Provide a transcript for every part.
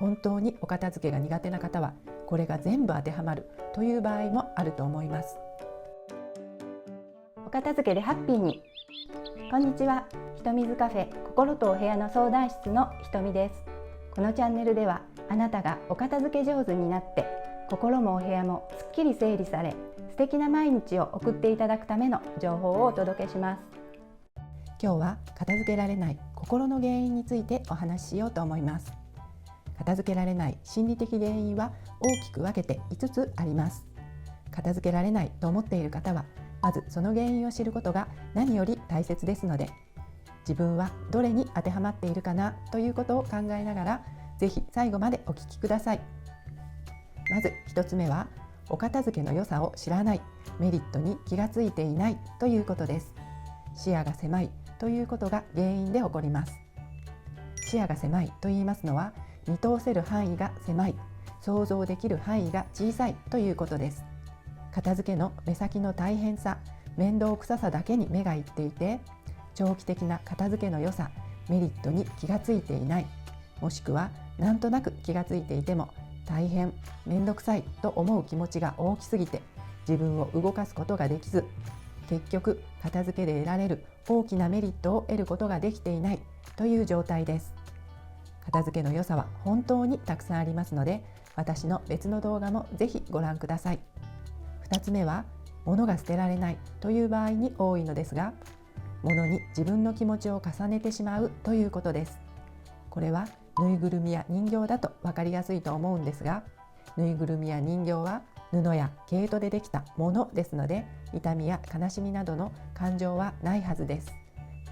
本当にお片付けが苦手な方はこれが全部当てはまるという場合もあると思います。お片付けでハッピーに。こんにちは。ひとみずカフェ心とお部屋の相談室のひとみです。このチャンネルではあなたがお片付け上手になって心もお部屋もすっきり整理され素敵な毎日を送っていただくための情報をお届けします。今日は片付けられない心の原因についてお話ししようと思います。片付けられない心理的原因は大きく分けて5つあります。片付けられないと思っている方はまずその原因を知ることが何より大切ですので、自分はどれに当てはまっているかなということを考えながらぜひ最後までお聞きください。まず1つ目は、お片付けの良さを知らない、メリットに気がついていないということです。視野が狭いということが原因で起こります。視野が狭いと言いますのは、見通せる範囲が狭い、想像できる範囲が小さいということです。片付けの目先の大変さ、面倒くささだけに目がいっていて、長期的な片付けの良さ、メリットに気がついていない、もしくはなんとなく気がついていても大変、めんどくさいと思う気持ちが大きすぎて自分を動かすことができず、結局片付けで得られる大きなメリットを得ることができていないという状態です。片付けの良さは本当にたくさんありますので、私の別の動画もぜひご覧ください。2つ目は、物が捨てられないという場合に多いのですが、物に自分の気持ちを重ねてしまうということです。これはぬいぐるみや人形だと分かりやすいと思うんですが、ぬいぐるみや人形は布や毛糸でできたものですので、痛みや悲しみなどの感情はないはずです。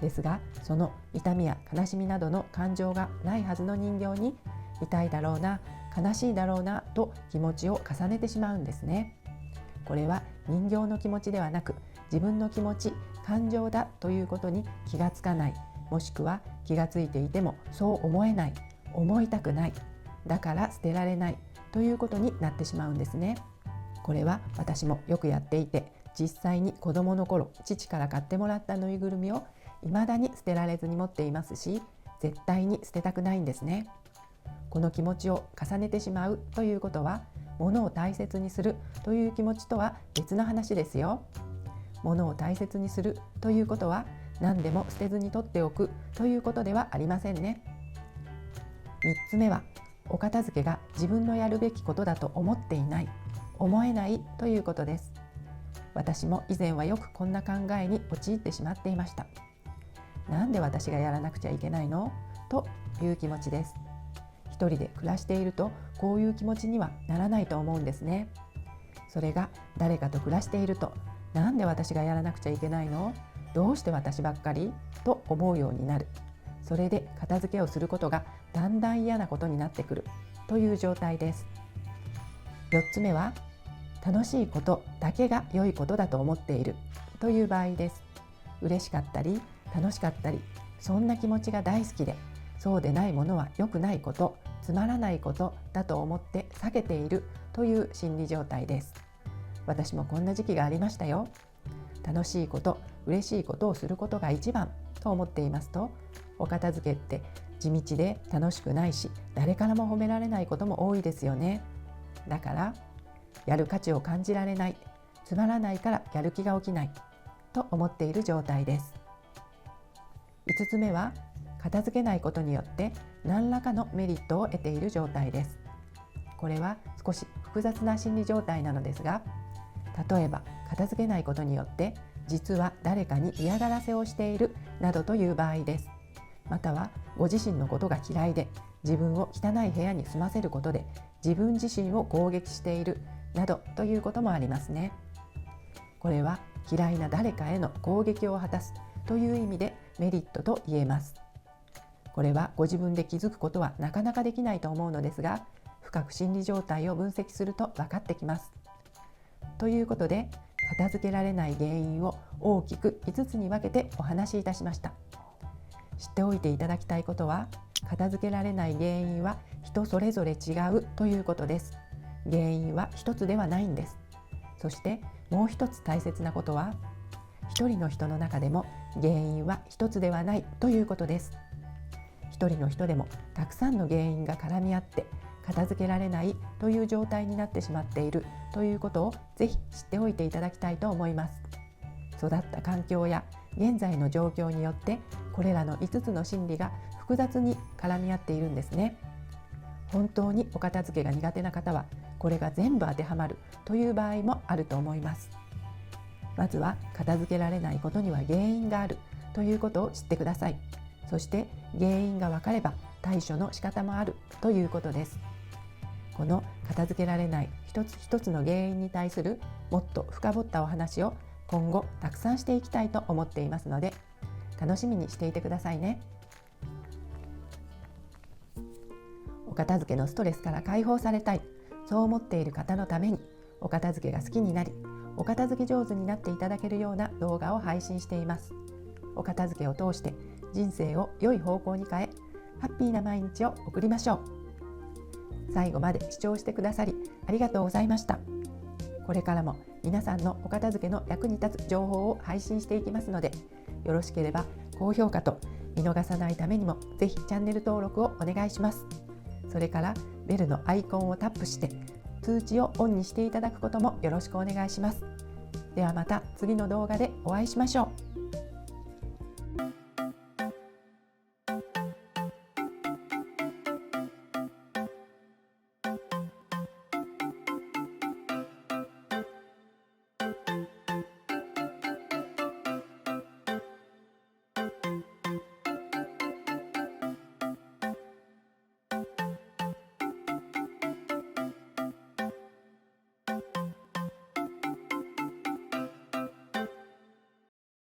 ですが、その痛みや悲しみなどの感情がないはずの人形に、痛いだろうな、悲しいだろうなと気持ちを重ねてしまうんですね。これは人形の気持ちではなく、自分の気持ち、感情だということに気がつかない、もしくは気がついていてもそう思えない、思いたくない、だから捨てられないということになってしまうんですね。これは私もよくやっていて、実際に子供の頃父から買ってもらったぬいぐるみを未だに捨てられずに持っていますし、絶対に捨てたくないんですね。この気持ちを重ねてしまうということは、物を大切にするという気持ちとは別の話ですよ。物を大切にするということは、何でも捨てずに取っておくということではありませんね。3つ目は、お片付けが自分のやるべきことだと思っていない、思えないということです。私も以前はよくこんな考えに陥ってしまっていました。なんで私がやらなくちゃいけないのという気持ちです。一人で暮らしているとこういう気持ちにはならないと思うんですね。それが誰かと暮らしていると、なんで私がやらなくちゃいけないの、どうして私ばっかりと思うようになる。それで片付けをすることがだんだん嫌なことになってくるという状態です。4つ目は、楽しいことだけが良いことだと思っているという場合です。嬉しかったり楽しかったり、そんな気持ちが大好きで、そうでないものは良くないこと、つまらないことだと思って避けているという心理状態です。私もこんな時期がありましたよ。楽しいこと、嬉しいことをすることが一番と思っていますと、お片付けって地道で楽しくないし、誰からも褒められないことも多いですよね。だからやる価値を感じられない、つまらないからやる気が起きないと思っている状態です。5つ目は、片付けないことによって何らかのメリットを得ている状態です。これは少し複雑な心理状態なのですが、例えば片付けないことによって実は誰かに嫌がらせをしているなどという場合です。またはご自身のことが嫌いで自分を汚い部屋に住ませることで自分自身を攻撃しているなどということもありますね。これは嫌いな誰かへの攻撃を果たすという意味でメリットと言えます。これはご自分で気づくことはなかなかできないと思うのですが、深く心理状態を分析すると分かってきます。ということで、片付けられない原因を大きく5つに分けてお話しいたしました。知っておいていただきたいことは、片付けられない原因は人それぞれ違うということです。原因は一つではないんです。そしてもう一つ大切なことは、一人の人の中でも原因は一つではないということです。一一人の人でもたくさんの原因が絡み合って片付けられないという状態になってしまっているということをぜひ知っておいていただきたいと思います。育った環境や現在の状況によってこれらの5つの心理が複雑に絡み合っているんですね。本当にお片付けが苦手な方はこれが全部当てはまるという場合もあると思います。まずは片付けられないことには原因があるということを知ってください。そして原因が分かれば対処の仕方もあるということです。この片付けられない一つ一つの原因に対するもっと深掘ったお話を今後たくさんしていきたいと思っていますので楽しみにしていてくださいね。お片付けのストレスから解放されたい、そう思っている方のためにお片付けが好きになりお片付け上手になっていただけるような動画を配信しています。お片付けを通して人生を良い方向に変えハッピーな毎日を送りましょう。最後まで視聴してくださりありがとうございました。これからも皆さんのお片付けの役に立つ情報を配信していきますのでよろしければ高評価と見逃さないためにもぜひチャンネル登録をお願いします。それからベルのアイコンをタップして通知をオンにしていただくこともよろしくお願いします。ではまた次の動画でお会いしましょう。